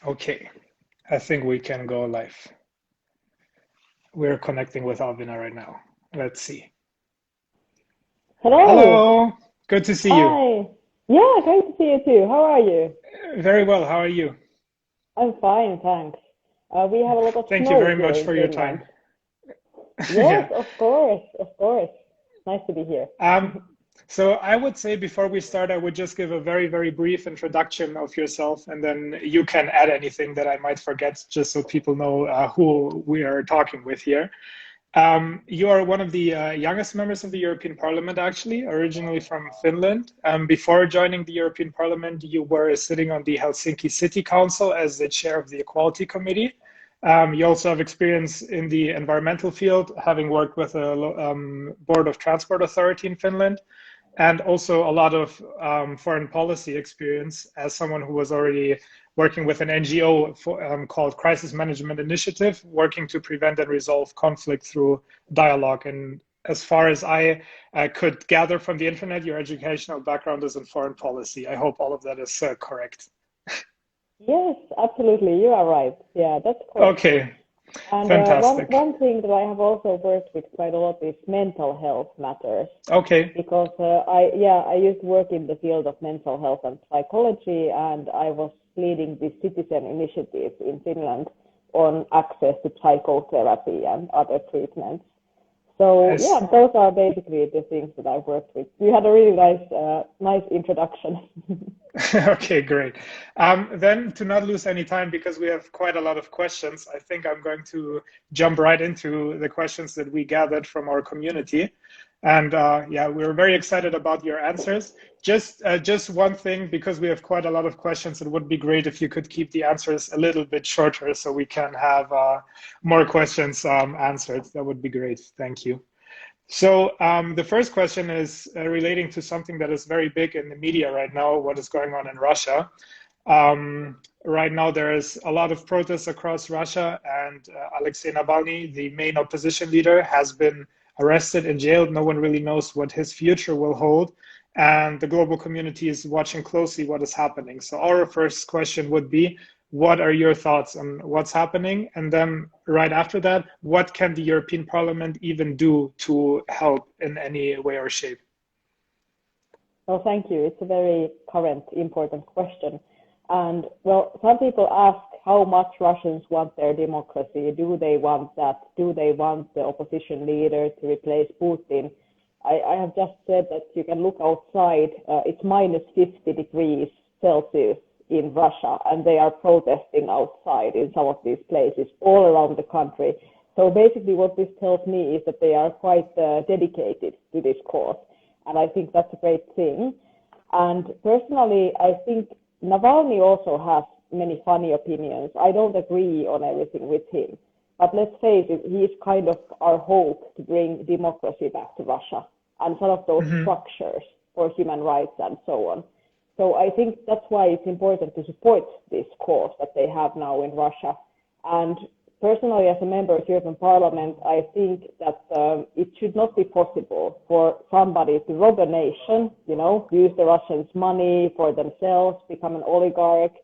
Okay, I think we can go live. We're connecting with Alvina right now. Let's see. Hello. Hello, good to see you. Hi. Yeah, great to see you too. How are you? Very well, how are you? I'm fine, thanks. We have a lot of Thank you snow very here much in for your Finland. time. Yes, Yeah. of course, of course. Nice to be here. Um, so I would say before we start, I would just give a very, very brief introduction of yourself, and then you can add anything that I might forget, just so people know who we are talking with here. You are one of the youngest members of the European Parliament, actually, originally from Finland. Before joining the European Parliament, you were sitting on the Helsinki City Council as the chair of the Equality Committee. You also have experience in the environmental field, having worked with a Board of Transport Authority in Finland, and also a lot of foreign policy experience as someone who was already working with an NGO called Crisis Management Initiative, working to prevent and resolve conflict through dialogue. And as far as I could gather from the internet, your educational background is in foreign policy. I hope all of that is correct. Yes, absolutely. You are right. Yeah, that's correct. Okay, And one fantastic. one thing that I have also worked with quite a lot is mental health matters Okay, because I used to work in the field of mental health and psychology, and I was leading the citizen initiative in Finland on access to psychotherapy and other treatments. So as yeah, those are basically the things that I've worked with. You had a really nice introduction. Okay, great. Then to not lose any time, because we have quite a lot of questions, I think I'm going to jump right into the questions that we gathered from our community. And yeah, we're very excited about your answers. Just one thing, because we have quite a lot of questions, it would be great if you could keep the answers a little bit shorter so we can have more questions answered. That would be great. Thank you. So the first question is relating to something that is very big in the media right now, what is going on in Russia. Right now, there is a lot of protests across Russia, and Alexei Navalny, the main opposition leader, has been arrested and jailed. No one really knows what his future will hold, and the global community is watching closely what is happening. So our first question would be, what are your thoughts on what's happening? And then right after that, what can the European Parliament even do to help in any way or shape? Well, thank you. It's a very current, important question. And well, some people ask how much Russians want their democracy. Do they want that? Do they want the opposition leader to replace Putin? I have just said that you can look outside. It's minus 50 degrees Celsius in Russia, and they are protesting outside in some of these places all around the country. So basically, what this tells me is that they are quite dedicated to this cause, and I think that's a great thing. And personally, I think Navalny also has many funny opinions. I don't agree on everything with him. But let's face it, he is kind of our hope to bring democracy back to Russia and some of those Mm-hmm. structures for human rights and so on. So I think that's why it's important to support this cause that they have now in Russia. And personally, as a member of the European Parliament, I think that it should not be possible for somebody to rob a nation, use the Russians' money for themselves, become an oligarch,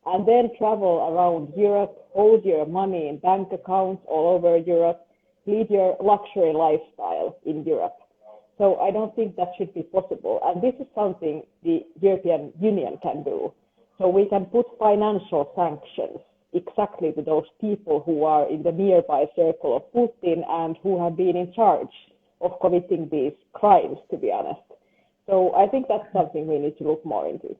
and then travel around Europe, hold your money in bank accounts all over Europe, lead your luxury lifestyle in Europe. So I don't think that should be possible. And this is something the European Union can do. So we can put financial sanctions exactly to those people who are in the nearby circle of Putin and who have been in charge of committing these crimes, to be honest. So I think that's something we need to look more into.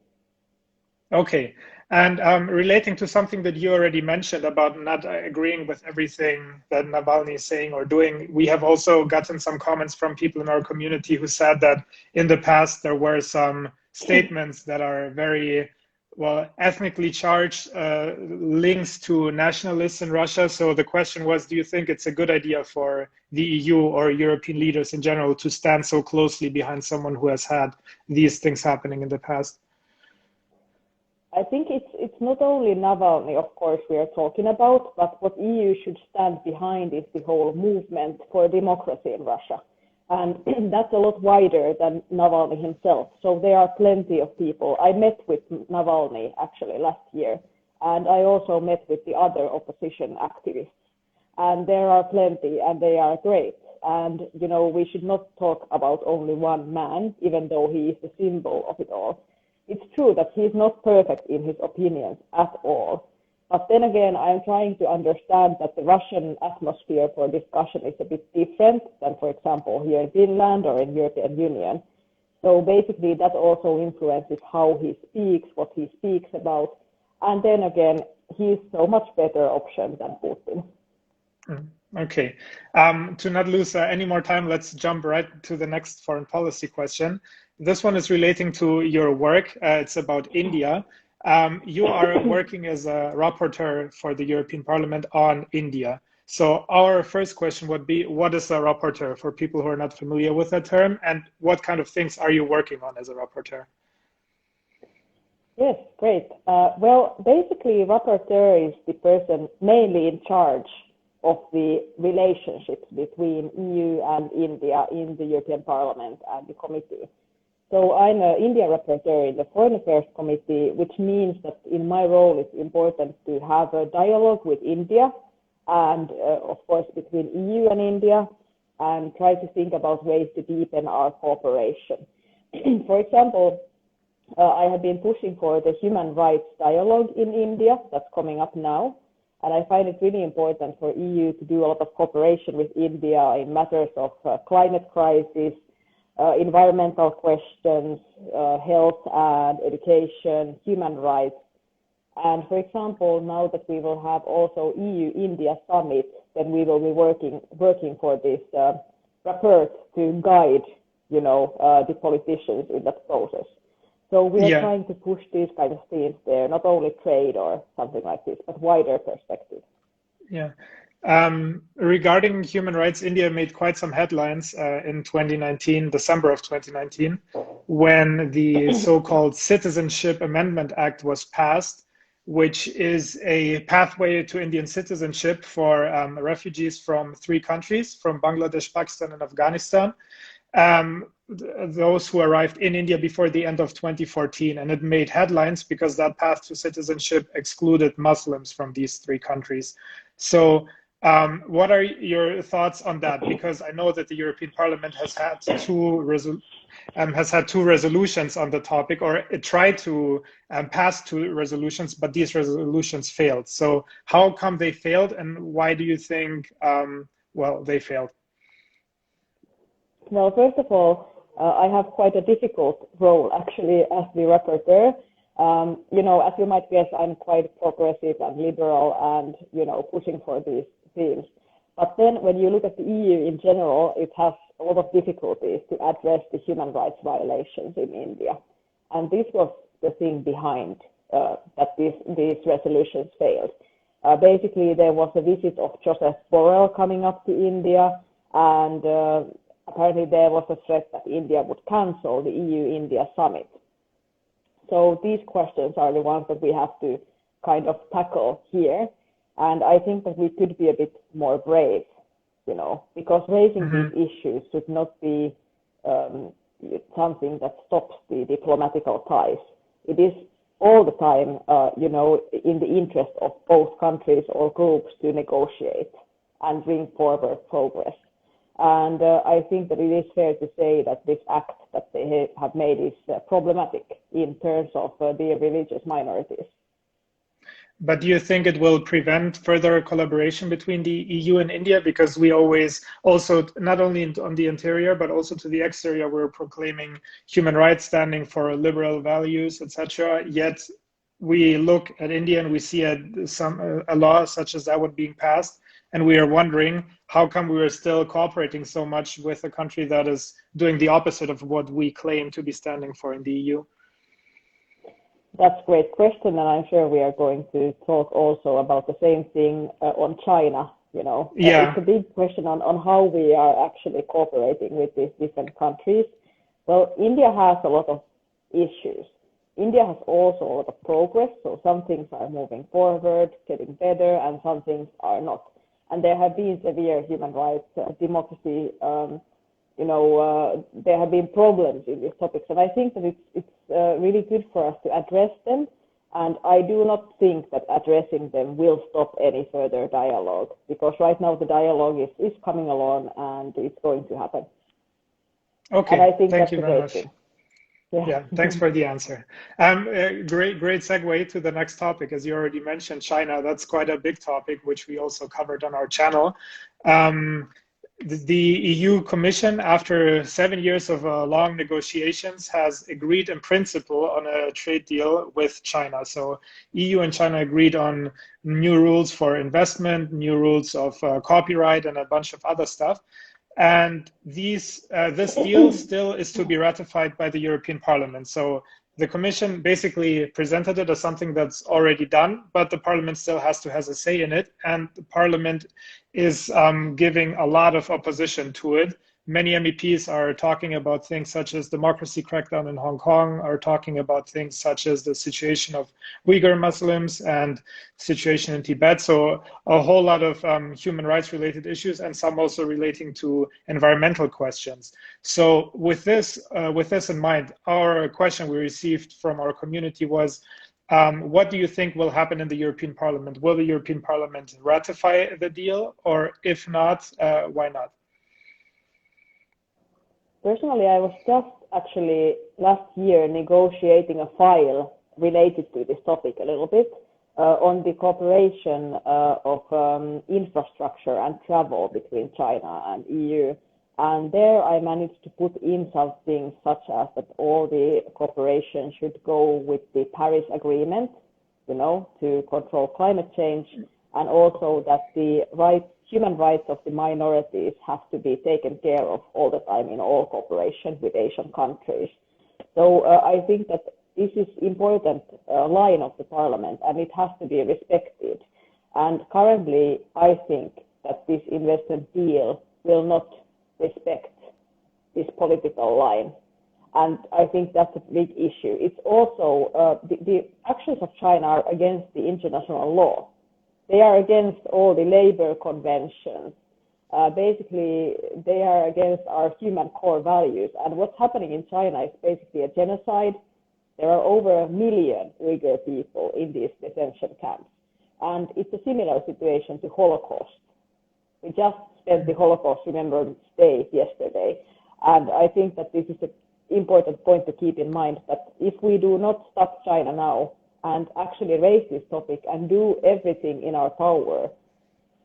Okay. And relating to something that you already mentioned about not agreeing with everything that Navalny is saying or doing, we have also gotten some comments from people in our community who said that in the past there were some statements that are very, well, ethnically charged links to nationalists in Russia. So the question was, do you think it's a good idea for the EU or European leaders in general to stand so closely behind someone who has had these things happening in the past? I think it's not only Navalny, of course, we are talking about, but what EU should stand behind is the whole movement for democracy in Russia. And that's a lot wider than Navalny himself. So there are plenty of people. I met with Navalny actually last year, And I also met with the other opposition activists. And there are plenty, and they are great. And, you know, we should not talk about only one man, even though he is the symbol of it all. It's true that he's not perfect in his opinions at all. But then again, I'm trying to understand that the Russian atmosphere for discussion is a bit different than, for example, here in Finland or in European Union. So basically, that also influences how he speaks, what he speaks about. And then again, he's so much better option than Putin. Okay. To not lose any more time, let's jump right to the next foreign policy question. This one is relating to your work. It's about India. You are working as a rapporteur for the European Parliament on India. So our first question would be, what is a rapporteur for people who are not familiar with that term, and what kind of things are you working on as a rapporteur? Yes, great. Well, basically, rapporteur is the person mainly in charge of the relationships between EU and India in the European Parliament and the committee. So I'm an India rapporteur in the Foreign Affairs Committee, which means that in my role it's important to have a dialogue with India and, of course, between EU and India, and try to think about ways to deepen our cooperation. For example, I have been pushing for the human rights dialogue in India that's coming up now. And I find it really important for EU to do a lot of cooperation with India in matters of climate crisis, environmental questions, health and education, human rights. And for example, now that we will have also EU-India summit, then we will be working for this rapport to guide, you know, the politicians in that process. So we are trying to push these kind of themes there, not only trade or something like this, but wider perspective. Yeah. Regarding human rights, India made quite some headlines in 2019, December of 2019, when the so-called Citizenship Amendment Act was passed, which is a pathway to Indian citizenship for refugees from 3 countries, from Bangladesh, Pakistan, and Afghanistan. Those who arrived in India before the end of 2014, and it made headlines because that path to citizenship excluded Muslims from these 3 countries. So what are your thoughts on that? Because I know that the European Parliament has had two resolutions on the topic, or it tried to pass 2 resolutions, but these resolutions failed. So how come they failed, and why do you think, well, they failed? Well, first of all, I have quite a difficult role actually as the rapporteur. You know, as you might guess, I'm quite progressive and liberal and, you know, pushing for these themes. But then when you look at the EU in general, it has a lot of difficulties to address the human rights violations in India. And this was the thing behind that these resolutions failed. Basically, there was a visit of Joseph Borrell coming up to India, and apparently there was a threat that India would cancel the EU-India summit. So these questions are the ones that we have to kind of tackle here. And I think that we could be a bit more brave, you know, because raising these issues should not be something that stops the diplomatical ties. It is all the time, you know, in the interest of both countries or groups to negotiate and bring forward progress. And I think that it is fair to say that this act that they have made is problematic in terms of the religious minorities. But do you think it will prevent further collaboration between the EU and India? Because we always also, not only on the interior, but also to the exterior, we're proclaiming human rights, standing for liberal values, etc. Yet we look at India and we see a law such as that one being passed, and we are wondering how come we are still cooperating so much with a country that is doing the opposite of what we claim to be standing for in the EU? That's a great question, and I'm sure we are going to talk also about the same thing on China. You know, it's a big question on how we are actually cooperating with these different countries. Well, India has a lot of issues. India has also a lot of progress, so some things are moving forward, getting better, and some things are not. And there have been severe human rights, democracy, you know, there have been problems in these topics. And I think that it's really good for us to address them And I do not think that addressing them will stop any further dialogue, because right now the dialogue is coming along and it's going to happen. Okay, and I think thank that's you a very great much. thing. Yeah, thanks for the answer. Great segue to the next topic. As you already mentioned, China, that's quite a big topic, which we also covered on our channel. The EU Commission, after 7 years of long negotiations, has agreed in principle on a trade deal with China. So EU and China agreed on new rules for investment, new rules of copyright, and a bunch of other stuff. And this deal still is to be ratified by the European Parliament. So the Commission basically presented it as something that's already done, but the Parliament still has a say in it. And the Parliament is giving a lot of opposition to it. Many MEPs are talking about things such as democracy crackdown in Hong Kong, are talking about things such as the situation of Uyghur Muslims and situation in Tibet. So a whole lot of human rights related issues, and some also relating to environmental questions. So with this in mind, our question we received from our community was, what do you think will happen in the European Parliament? Will the European Parliament ratify the deal? Or if not, why not? Personally, I was just actually last year negotiating a file related to this topic a little bit on the cooperation of infrastructure and travel between China and EU. And there I managed to put in something such as that all the cooperation should go with the Paris Agreement, to control climate change, and also that the human rights of the minorities have to be taken care of all the time in all cooperation with Asian countries. So I think that this is important line of the Parliament, and it has to be respected. And currently, I think that this investment deal will not respect this political line. And I think that's a big issue. It's also the actions of China are against the international law. They are against all the labor conventions. Basically, they are against our human core values. And what's happening in China is basically a genocide. There are over 1 million Uyghur people in these detention camps. And it's a similar situation to Holocaust. We just spent the Holocaust Remembrance Day yesterday. And I think that this is an important point to keep in mind, that if we do not stop China now and actually raise this topic and do everything in our power,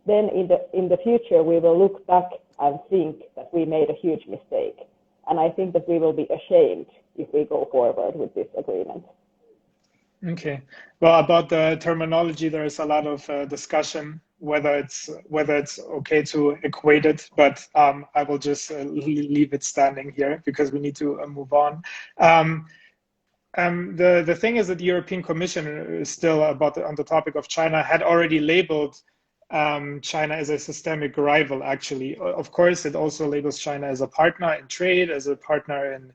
then in the future we will look back and think that we made a huge mistake. And I think that we will be ashamed if we go forward with this agreement. Okay. Well, about the terminology, there is a lot of discussion whether it's okay to equate it, but I will just leave it standing here because we need to move on. The thing is that the European Commission is still on the topic of China, had already labeled China as a systemic rival, actually. Of course, it also labels China as a partner in trade, as a partner in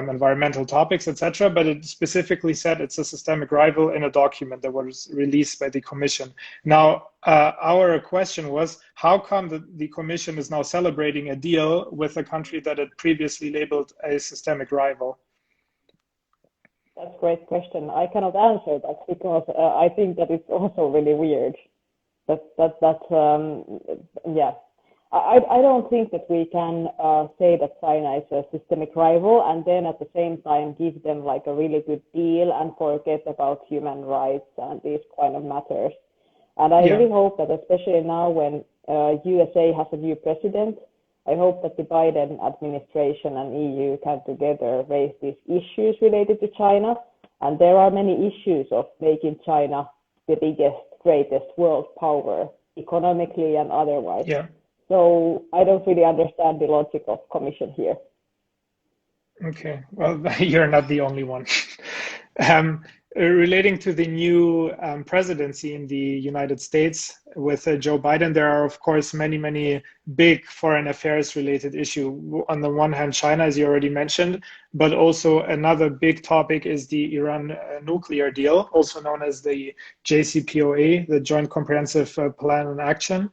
environmental topics, etc. But it specifically said it's a systemic rival in a document that was released by the Commission. Now, our question was, how come the Commission is now celebrating a deal with a country that it previously labeled a systemic rival? That's a great question. I cannot answer that because I think that it's also really weird. I don't think that we can say that China is a systemic rival and then at the same time give them like a really good deal and forget about human rights and these kind of matters. And I really hope that, especially now when USA has a new president, I hope that the Biden administration and EU can together raise these issues related to China. And there are many issues of making China the biggest, greatest world power, economically and otherwise. Yeah. So I don't really understand the logic of Commission here. Okay, well, you're not the only one. Relating to the new presidency in the United States with Joe Biden, there are, of course, many big foreign affairs related issues. On the one hand, China, as you already mentioned, but also another big topic is the Iran nuclear deal, also known as the JCPOA, the Joint Comprehensive Plan and Action.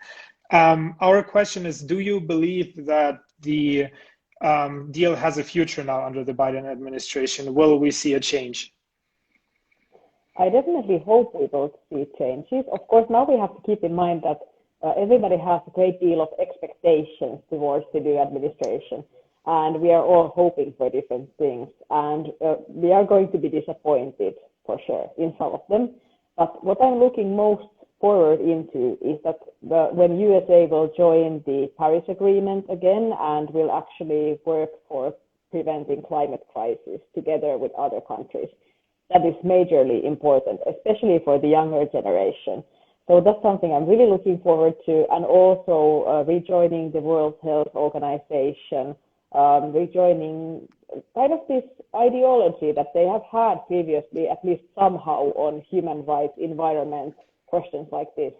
Our question is, do you believe that the deal has a future now under the Biden administration? Will we see a change? I definitely hope we will see changes. Of course, now we have to keep in mind that everybody has a great deal of expectations towards the new administration, and we are all hoping for different things, and we are going to be disappointed for sure in some of them. But what I'm looking most forward into is that when USA will join the Paris Agreement again and will actually work for preventing climate crisis together with other countries. That is majorly important, especially for the younger generation. So that's something I'm really looking forward to, and also rejoining the World Health Organization, rejoining kind of this ideology that they have had previously, at least somehow, on human rights, environment, questions like this.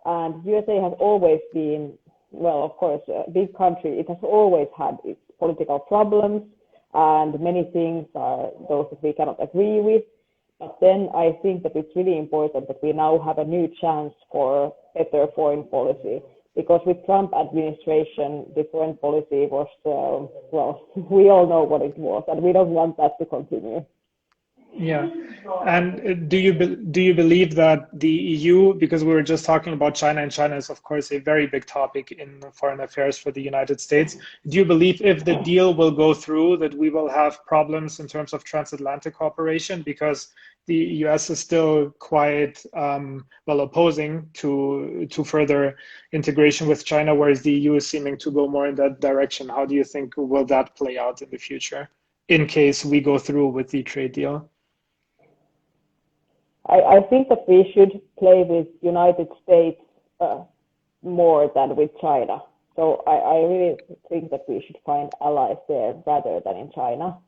And USA has always been, well, of course, a big country. It has always had its political problems, and many things are those that we cannot agree with. But then I think that it's really important that we now have a new chance for better foreign policy, because with Trump administration, the foreign policy was, well, we all know what it was, and we don't want that to continue. Yeah, and do you believe that the EU, because we were just talking about China, and China is of course a very big topic in foreign affairs for the United States, do you believe if the deal will go through that we will have problems in terms of transatlantic cooperation, because the US is still quite well opposing to further integration with China, whereas the EU is seeming to go more in that direction? How do you think will that play out in the future in case we go through with the trade deal? I think that we should play with United States more than with China. So I really think that we should find allies there rather than in China.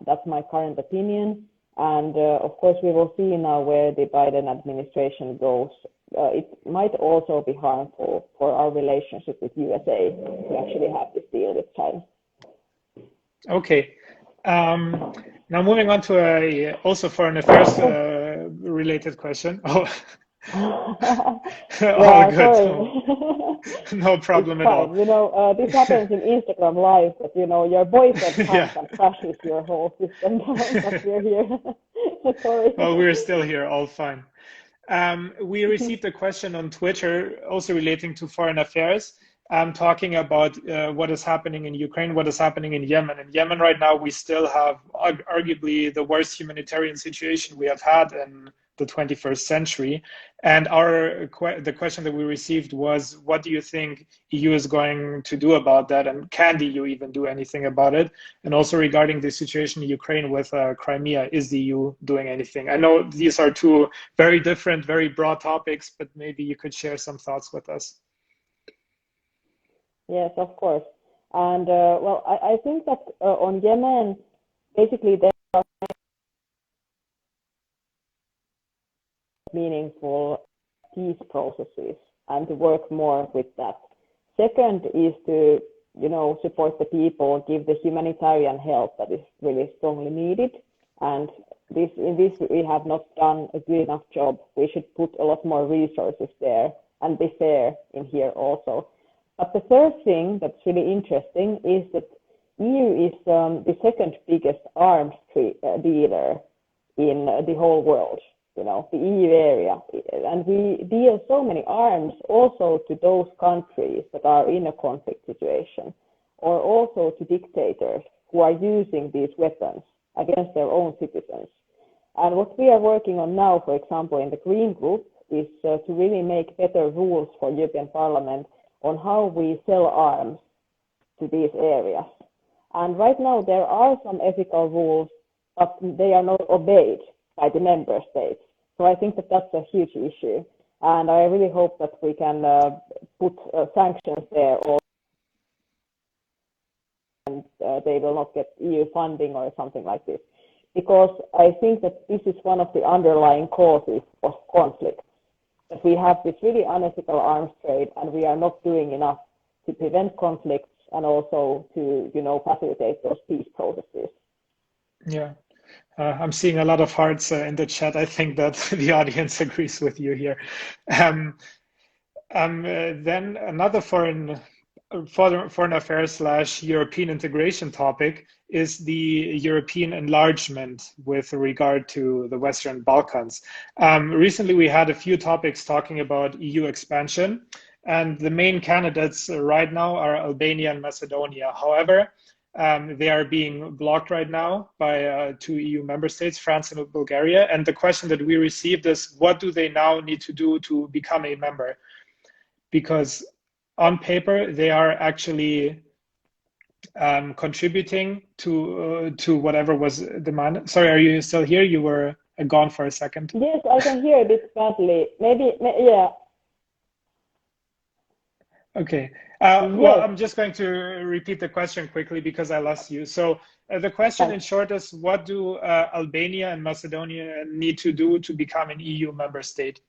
That's my current opinion. And of course, we will see now where the Biden administration goes. It might also be harmful for our relationship with USA to actually have this deal with China. Okay. Now moving on to a also foreign affairs related question. Oh, all good. No problem at all. You know, this happens in Instagram Live, that you know your boyfriend comes and crashes your whole system down, but we're here. Sorry. Well, we're still here, all fine. We received a question on Twitter also relating to foreign affairs. Talking about what is happening in Ukraine, what is happening in Yemen. In Yemen right now, we still have arguably the worst humanitarian situation we have had in the 21st century. And the question that we received was, what do you think EU is going to do about that? And can the EU even do anything about it? And also regarding the situation in Ukraine with Crimea, is the EU doing anything? I know these are two very different, very broad topics, but maybe you could share some thoughts with us. Yes, of course. And well, I think that on Yemen, basically there are meaningful peace processes and to work more with that. Second is to, you know, support the people, give the humanitarian help that is really strongly needed. And in this we have not done a good enough job. We should put a lot more resources there and be fair in here also. But the third thing that's really interesting is that EU is the second biggest arms dealer in the whole world, you know, the EU area. And we deal so many arms also to those countries that are in a conflict situation, or also to dictators who are using these weapons against their own citizens. And what we are working on now, for example, in the Green Group, is to really make better rules for European Parliament on how we sell arms to these areas. And right now there are some ethical rules, but they are not obeyed by the member states. So I think that that's a huge issue. And I really hope that we can put sanctions there, and they will not get EU funding or something like this. Because I think that this is one of the underlying causes of conflict. That we have this really unethical arms trade, and we are not doing enough to prevent conflicts and also to, you know, facilitate those peace processes. Yeah, I'm seeing a lot of hearts in the chat. I think that the audience agrees with you here. Then another foreign foreign affairs / European integration topic is the European enlargement with regard to the Western Balkans. Recently, we had a few topics talking about EU expansion, and the main candidates right now are Albania and Macedonia. However, they are being blocked right now by 2 EU member states, France and Bulgaria. And the question that we received is, what do they now need to do to become a member? Because on paper, they are actually contributing to whatever was demanded. Sorry, are you still here? You were gone for a second. Yes, I can hear a bit badly. Yeah. Okay. Well, I'm just going to repeat the question quickly because I lost you. So the question in short is, what do Albania and Macedonia need to do to become an EU member state?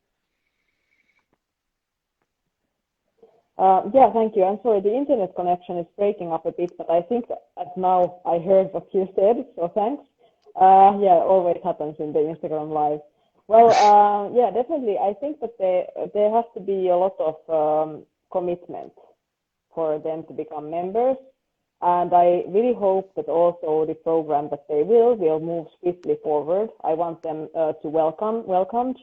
Yeah, thank you. I'm sorry, the internet connection is breaking up a bit, but I think that now I heard what you said, so thanks. Yeah, always happens in the Instagram Live. Well, yeah, definitely. I think that there has to be a lot of commitment for them to become members. And I really hope that also the program that they will move swiftly forward. I want them to welcomed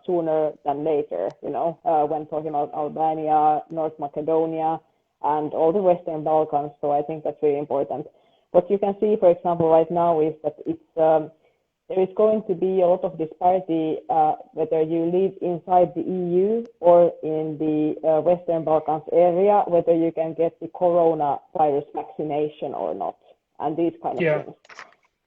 sooner than later, you know, when talking about Albania, North Macedonia, and all the Western Balkans. So I think that's really important. What you can see, for example, right now is that there is going to be a lot of disparity whether you live inside the EU or in the Western Balkans area, whether you can get the coronavirus vaccination or not, and these kind of things.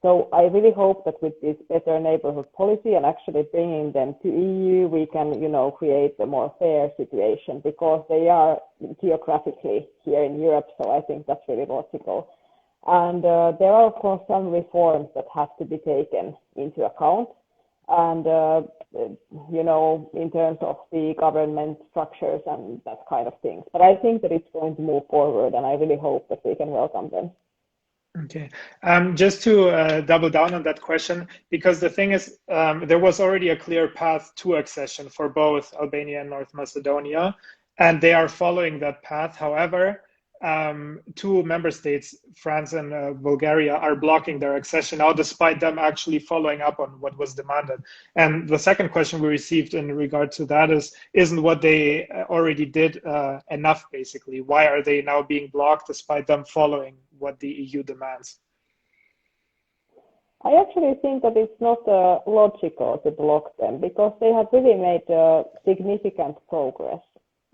So I really hope that with this better neighborhood policy and actually bringing them to EU, we can, you know, create a more fair situation because they are geographically here in Europe. So I think that's really logical. And there are, of course, some reforms that have to be taken into account. And, you know, in terms of the government structures and that kind of things. But I think that it's going to move forward, and I really hope that we can welcome them. Okay. Just to double down on that question, because the thing is, there was already a clear path to accession for both Albania and North Macedonia, and they are following that path. However, 2 member states, France and Bulgaria, are blocking their accession now, despite them actually following up on what was demanded. And the second question we received in regard to that is, isn't what they already did enough, basically? Why are they now being blocked despite them following what the EU demands? I actually think that it's not logical to block them because they have really made significant progress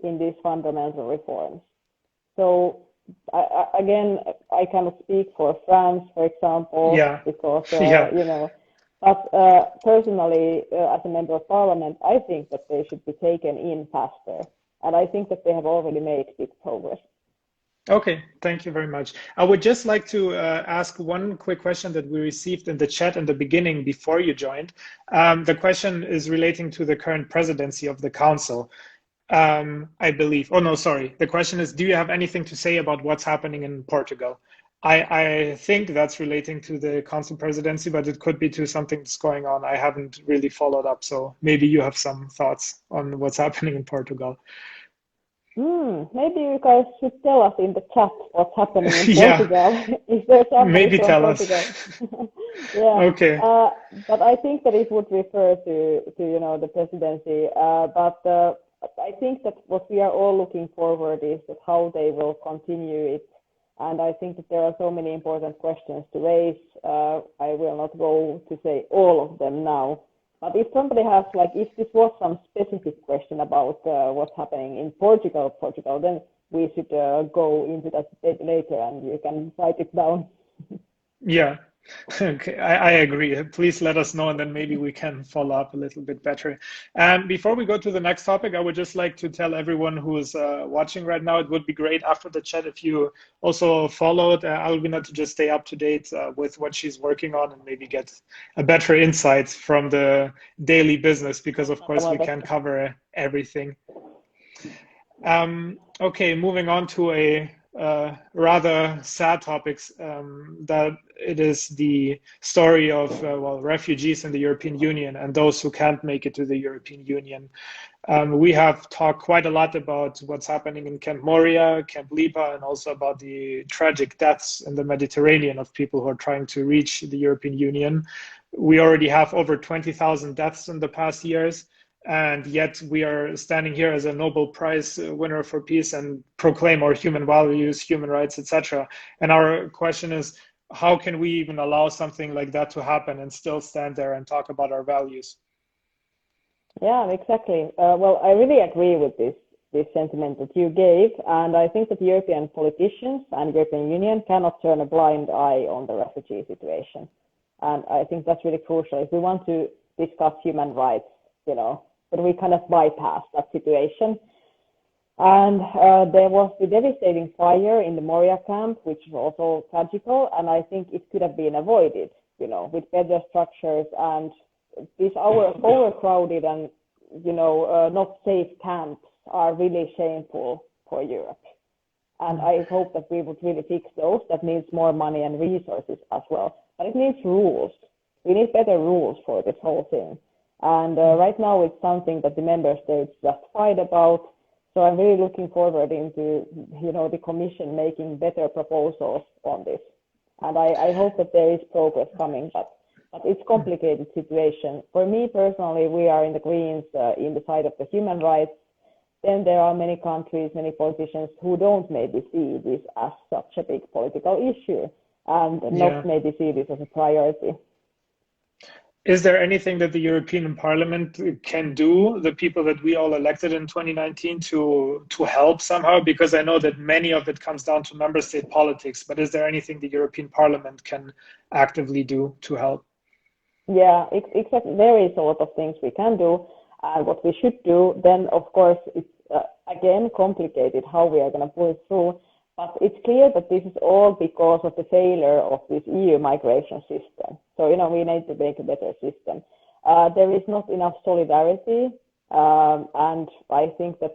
in these fundamental reforms. So again, I cannot speak for France, for example, because, you know, but personally, as a member of parliament, I think that they should be taken in faster. And I think that they have already made big progress. Okay, thank you very much. I would just like to ask one quick question that we received in the chat in the beginning before you joined. The question is relating to the current presidency of the council. I believe. Oh, no, sorry. The question is, do you have anything to say about what's happening in Portugal? I think that's relating to the council presidency, but it could be to something that's going on. I haven't really followed up, so maybe you have some thoughts on what's happening in Portugal. Maybe you guys should tell us in the chat what's happening in Portugal. Is there somebody maybe from tell Portugal? us. Yeah. Okay. But I think that it would refer to you know, the presidency. But I think that what we are all looking forward is that how they will continue it. And I think that there are so many important questions to raise. I will not go to say all of them now. But if somebody has, like, if this was some specific question about what's happening in Portugal, then we should go into that later and you can write it down. Yeah. Okay, I agree. Please let us know, and then maybe we can follow up a little bit better. And before we go to the next topic, I would just like to tell everyone who is watching right now, it would be great after the chat if you also followed Alviina to just stay up to date with what she's working on and maybe get a better insights from the daily business, because of course we can't cover everything. Okay, moving on to a rather sad topics, that it is the story of refugees in the European Union and those who can't make it to the European Union. We have talked quite a lot about what's happening in Camp Moria, Camp Lipa, and also about the tragic deaths in the Mediterranean of people who are trying to reach the European Union. We already have over 20,000 deaths in the past years, and yet we are standing here as a Nobel Prize winner for peace and proclaim our human values, human rights, etc. And our question is, how can we even allow something like that to happen and still stand there and talk about our values? Yeah, exactly. Well, I really agree with this sentiment that you gave, and I think that European politicians and European Union cannot turn a blind eye on the refugee situation. And I think that's really crucial. If we want to discuss human rights, but we kind of bypass that situation. And there was the devastating fire in the Moria camp, which is also tragical, and I think it could have been avoided, with better structures, and these overcrowded and not safe camps are really shameful for Europe. And I hope that we would really fix those. That needs more money and resources as well. But it needs rules. We need better rules for this whole thing. And right now it's something that the member states just fight about. So I'm really looking forward into, the Commission making better proposals on this. And I hope that there is progress coming, but it's a complicated situation. For me personally, we are in the Greens in the side of the human rights. Then there are many countries, many politicians who don't maybe see this as such a big political issue and not maybe see this as a priority. Is there anything that the European Parliament can do, the people that we all elected in 2019, to help somehow? Because I know that many of it comes down to member state politics, but is there anything the European Parliament can actively do to help? Yeah, exactly. There is a lot of things we can do. What we should do, then of course it's again complicated how we are going to pull it through. But it's clear that this is all because of the failure of this EU migration system. So, we need to make a better system. There is not enough solidarity. And I think that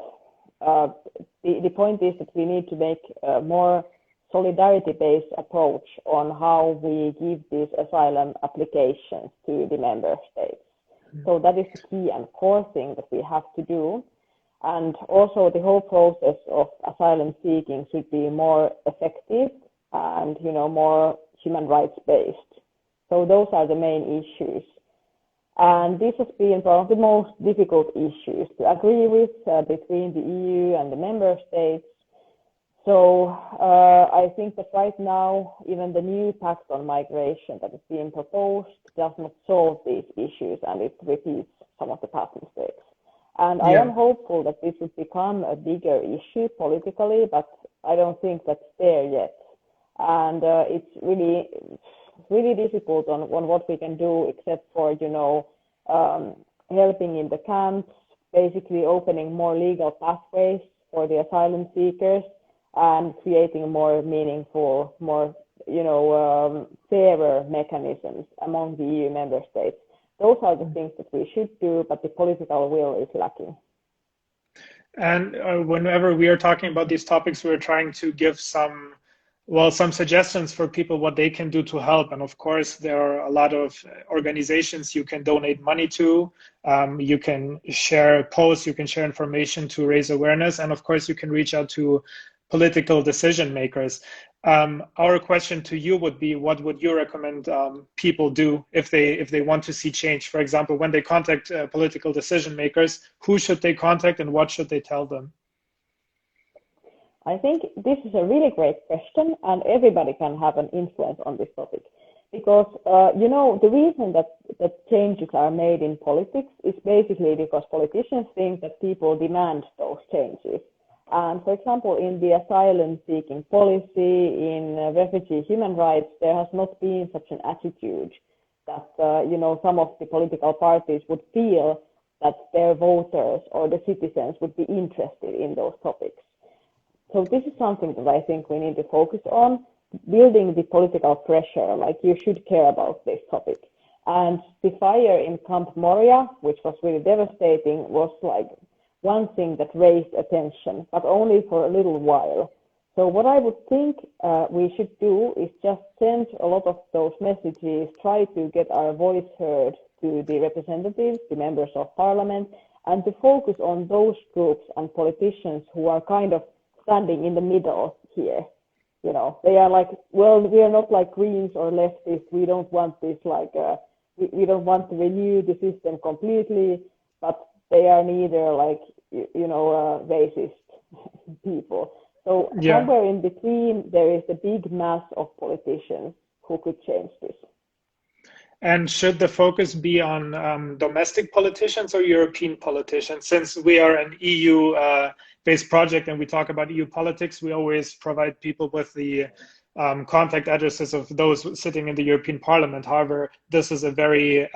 the point is that we need to make a more solidarity-based approach on how we give these asylum applications to the member states. So that is the key and core thing that we have to do. And also the whole process of asylum seeking should be more effective and, more human rights based. So those are the main issues. And this has been one of the most difficult issues to agree with between the EU and the member states. So I think that right now, even the new pact on migration that is being proposed does not solve these issues, and it repeats some of the past mistakes. And I am hopeful that this would become a bigger issue politically, but I don't think that's there yet. And it's really difficult on what we can do, except for, helping in the camps, basically opening more legal pathways for the asylum seekers and creating more meaningful, more, fairer mechanisms among the EU member states. Those are the things that we should do, but the political will is lacking. And whenever we are talking about these topics, we're trying to give some suggestions for people what they can do to help. And of course, there are a lot of organizations you can donate money to. You can share posts, you can share information to raise awareness. And of course, you can reach out to political decision makers. Our question to you would be, what would you recommend people do if they want to see change? For example, when they contact political decision makers, who should they contact and what should they tell them? I think this is a really great question, and everybody can have an influence on this topic. Because, the reason that changes are made in politics is basically because politicians think that people demand those changes. And for example, in the asylum seeking policy, in refugee human rights, there has not been such an attitude that, some of the political parties would feel that their voters or the citizens would be interested in those topics. So this is something that I think we need to focus on, building the political pressure, like you should care about this topic. And the fire in Camp Moria, which was really devastating, was like one thing that raised attention, but only for a little while. So what I would think we should do is just send a lot of those messages, try to get our voice heard to the representatives, the members of parliament, and to focus on those groups and politicians who are kind of standing in the middle here. You know, they are like, well, we are not like Greens or leftists. We don't want this like, we don't want to renew the system completely, but they are neither like, racist people. So somewhere in between, there is a big mass of politicians who could change this. And should the focus be on domestic politicians or European politicians? Since we are an EU-based project and we talk about EU politics, we always provide people with the contact addresses of those sitting in the European Parliament. However, this is a very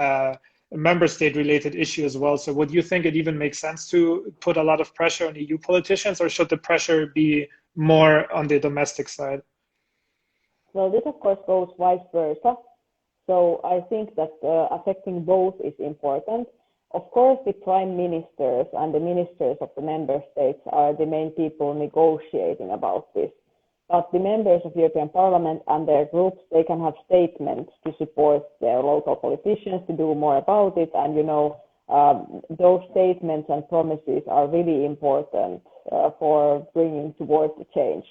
member state related issue as well. So would you think it even makes sense to put a lot of pressure on EU politicians, or should the pressure be more on the domestic side? Well, this of course goes vice versa. So I think that affecting both is important. Of course, the prime ministers and the ministers of the member states are the main people negotiating about this. But the members of European Parliament and their groups, they can have statements to support their local politicians to do more about it. And, those statements and promises are really important for bringing towards the change.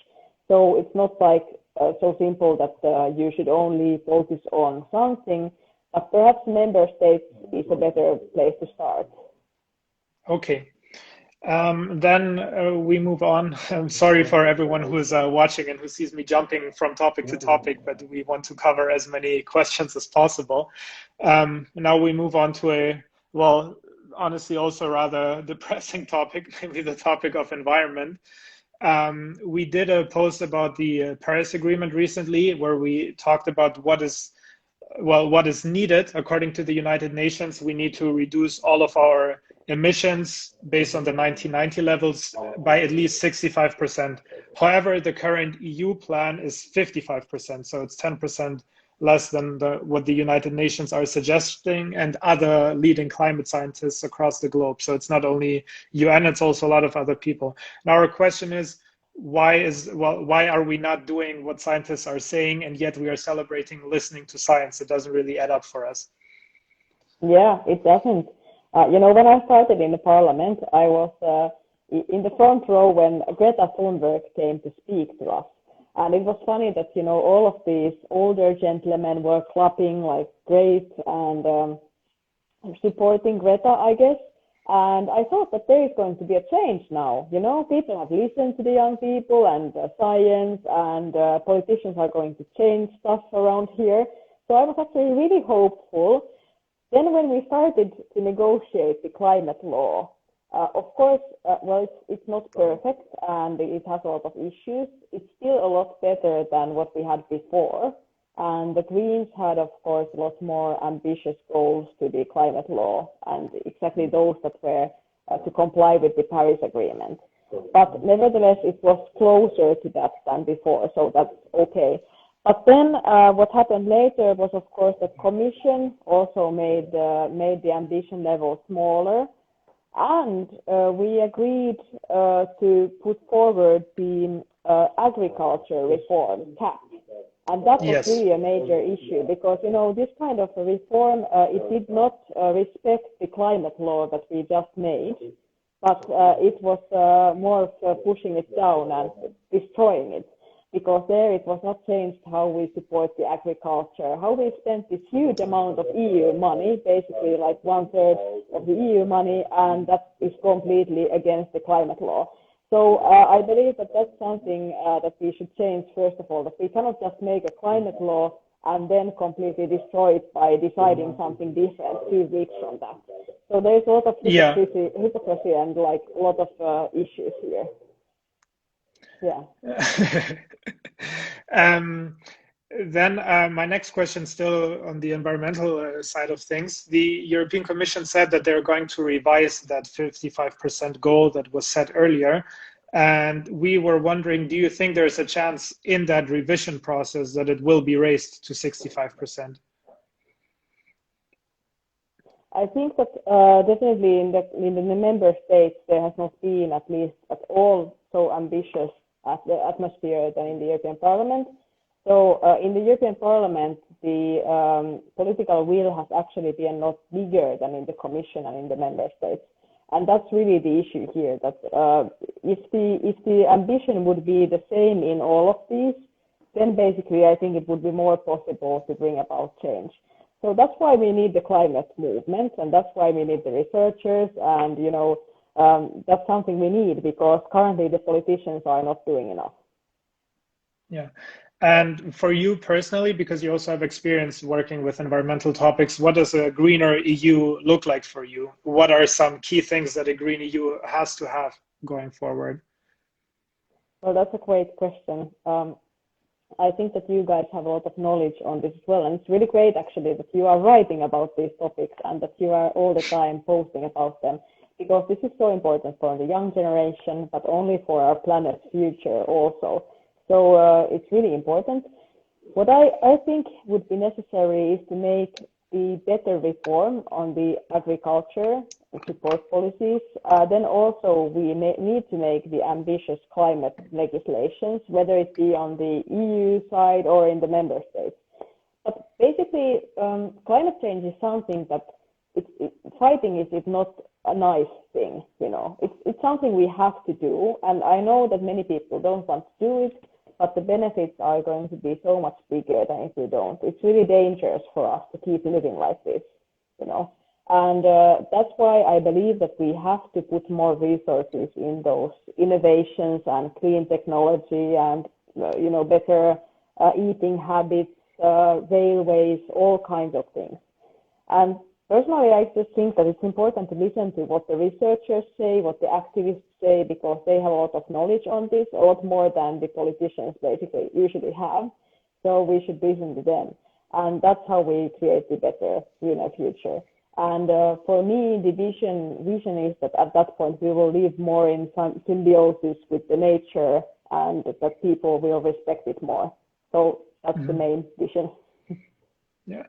So it's not like so simple that you should only focus on something, but perhaps member states is a better place to start. Okay. Then we move on. I'm sorry for everyone who's watching and who sees me jumping from topic to topic, but we want to cover as many questions as possible. Now we move on to a, well, honestly, also rather depressing topic, maybe the topic of environment. We did a post about the Paris Agreement recently, where we talked about what is needed. According to the United Nations, we need to reduce all of our emissions based on the 1990 levels by at least 65%. However, the current EU plan is 55%, so it's 10% less than what the United Nations are suggesting and other leading climate scientists across the globe. So it's not only UN, it's also a lot of other people. Now our question is, why are we not doing what scientists are saying, and yet we are celebrating listening to science? It doesn't really add up for us. Yeah, it doesn't. When I started in the parliament, I was in the front row when Greta Thunberg came to speak to us. And it was funny that, all of these older gentlemen were clapping like great and supporting Greta, I guess. And I thought that there is going to be a change now. People have listened to the young people and science, and politicians are going to change stuff around here. So I was actually really hopeful. Then when we started to negotiate the climate law, of course, it's not perfect and it has a lot of issues. It's still a lot better than what we had before. And the Greens had, of course, a lot more ambitious goals to the climate law, and exactly those that were to comply with the Paris Agreement. But nevertheless, it was closer to that than before, so that's okay. But then what happened later was, of course, the Commission also made the ambition level smaller. And we agreed to put forward the agriculture reform cap. And that was really a major issue because, this kind of a reform, it did not respect the climate law that we just made, but it was more of pushing it down and destroying it. Because there it was not changed how we support the agriculture, how we spent this huge amount of EU money, basically like 1/3 of the EU money, and that is completely against the climate law. So I believe that that's something that we should change first of all, that we cannot just make a climate law and then completely destroy it by deciding something different 2 weeks from that. So there's a lot of hypocrisy and like a lot of issues here. Yeah. Then my next question, still on the environmental side of things, the European Commission said that they're going to revise that 55% goal that was set earlier. And we were wondering, do you think there's a chance in that revision process that it will be raised to 65%? I think that definitely in the member states, there has not been at least at all so ambitious at the atmosphere than in the European Parliament. So in the European Parliament, the political will has actually been a lot bigger than in the Commission and in the member states. And that's really the issue here, that if the ambition would be the same in all of these, then basically I think it would be more possible to bring about change. So that's why we need the climate movement, and that's why we need the researchers, and that's something we need, because currently the politicians are not doing enough. Yeah. And for you personally, because you also have experience working with environmental topics, what does a greener EU look like for you? What are some key things that a green EU has to have going forward? Well, that's a great question. I think that you guys have a lot of knowledge on this as well, and it's really great actually that you are writing about these topics and that you are all the time posting about them, because this is so important for the young generation, but only for our planet's future also. So it's really important. What I think would be necessary is to make the better reform on the agriculture and support policies. Then also we need to make the ambitious climate legislations, whether it be on the EU side or in the member states. But basically, climate change is something that fighting is not a nice thing. It's something we have to do, and I know that many people don't want to do it, but the benefits are going to be so much bigger than if we don't. It's really dangerous for us to keep living like this, And that's why I believe that we have to put more resources in those innovations and clean technology and, better eating habits, railways, all kinds of things. And personally, I just think that it's important to listen to what the researchers say, what the activists say, because they have a lot of knowledge on this, a lot more than the politicians basically usually have. So we should listen to them. And that's how we create the better, greener future. And for me, the vision is that at that point we will live more in some symbiosis with the nature, and that people will respect it more. So that's the main vision. Yeah.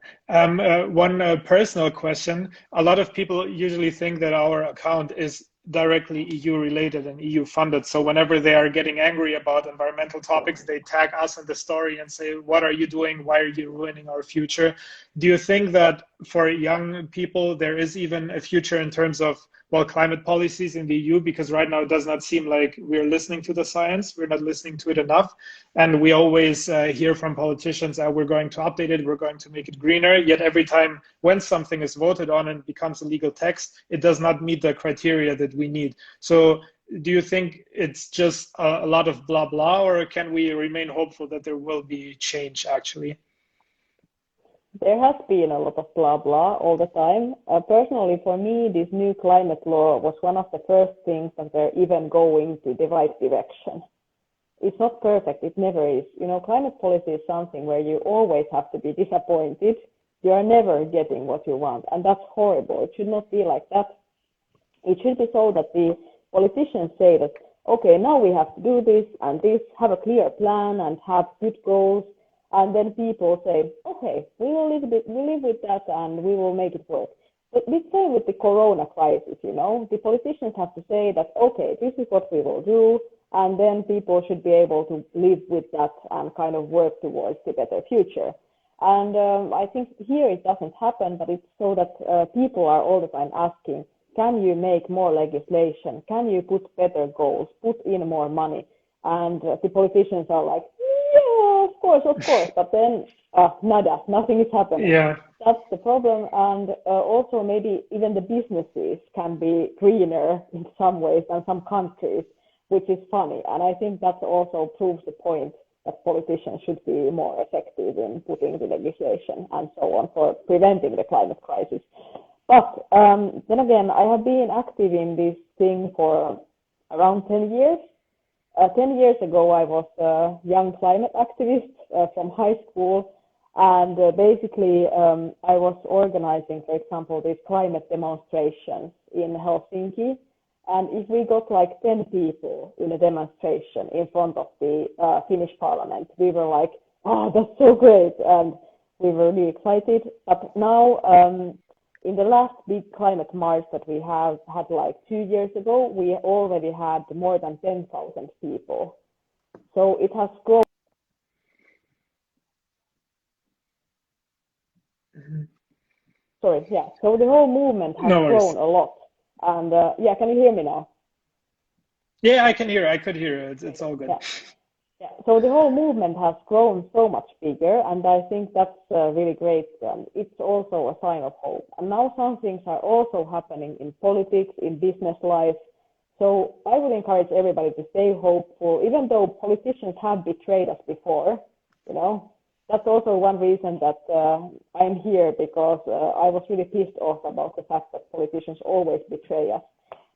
One personal question. A lot of people usually think that our account is directly EU related and EU funded. So whenever they are getting angry about environmental topics, they tag us in the story and say, what are you doing? Why are you ruining our future? Do you think that for young people, there is even a future in terms of, climate policies in the EU? Because right now it does not seem like we're listening to the science. We're not listening to it enough. And we always hear from politicians that we're going to update it, we're going to make it greener. Yet every time when something is voted on and becomes a legal text, it does not meet the criteria that we need. So do you think it's just a lot of blah, blah, or can we remain hopeful that there will be change actually? There has been a lot of blah, blah all the time. Personally, for me, this new climate law was one of the first things that were even going to the right direction. It's not perfect. It never is. Climate policy is something where you always have to be disappointed. You are never getting what you want. And that's horrible. It should not be like that. It should be so that the politicians say that, okay, now we have to do this and this, have a clear plan and have good goals. And then people say, okay, we will live with that and we will make it work. But the same with the corona crisis, the politicians have to say that, okay, this is what we will do. And then people should be able to live with that and kind of work towards a better future. And I think here it doesn't happen, but it's so that people are all the time asking, can you make more legislation? Can you put better goals, put in more money? And the politicians are like, yeah, of course. But then nada, nothing is happening. Yeah. That's the problem. And also maybe even the businesses can be greener in some ways than some countries, which is funny. And I think that also proves the point that politicians should be more effective in putting the legislation and so on for preventing the climate crisis. But then again, I have been active in this thing for around 10 years. 10 years ago, I was a young climate activist from high school. And basically, I was organizing, for example, these climate demonstrations in Helsinki. And if we got like 10 people in a demonstration in front of the Finnish parliament, we were like, oh, that's so great. And we were really excited. But now, in the last big climate march that we have had like 2 years ago, we already had more than 10,000 people. So it has grown. Sorry, yeah. So the whole movement has No worries. grown a lot. And yeah, can you hear me now? Yeah, I can hear. I could hear. It's all good. Yeah. Yeah. So the whole movement has grown so much bigger, and I think that's really great. It's also a sign of hope. And now some things are also happening in politics, in business life. So I would encourage everybody to stay hopeful, even though politicians have betrayed us before. You know, that's also one reason that I'm here, because I was really pissed off about the fact that politicians always betray us.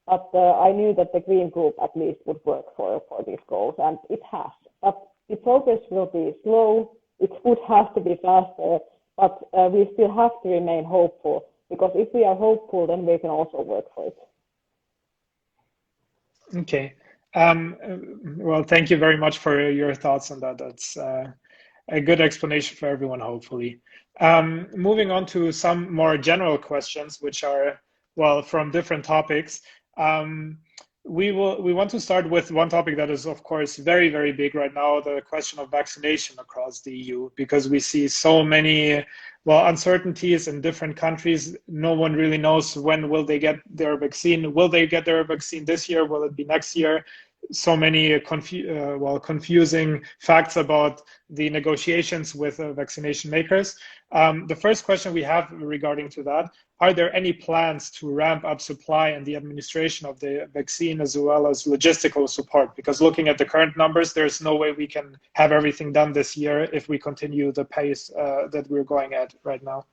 But I knew that the Green Group at least would work for these goals, and it has. But the progress will be slow. It would have to be faster, but we still have to remain hopeful, because if we are hopeful, then we can also work for it. Okay. Well, thank you very much for your thoughts on that. That's a good explanation for everyone, hopefully. Moving on to some more general questions, which are, well, from different topics. We want to start with one topic that is, of course, very, very big right now, the question of vaccination across the EU, because we see so many, well, uncertainties in different countries. No one really knows when will they get their vaccine. Will they get their vaccine this year? Will it be next year? So many confusing facts about the negotiations with vaccination makers. The first question we have regarding to that: are there any plans to ramp up supply and the administration of the vaccine, as well as logistical support? Because looking at the current numbers, there's no way we can have everything done this year if we continue the pace that we're going at right now.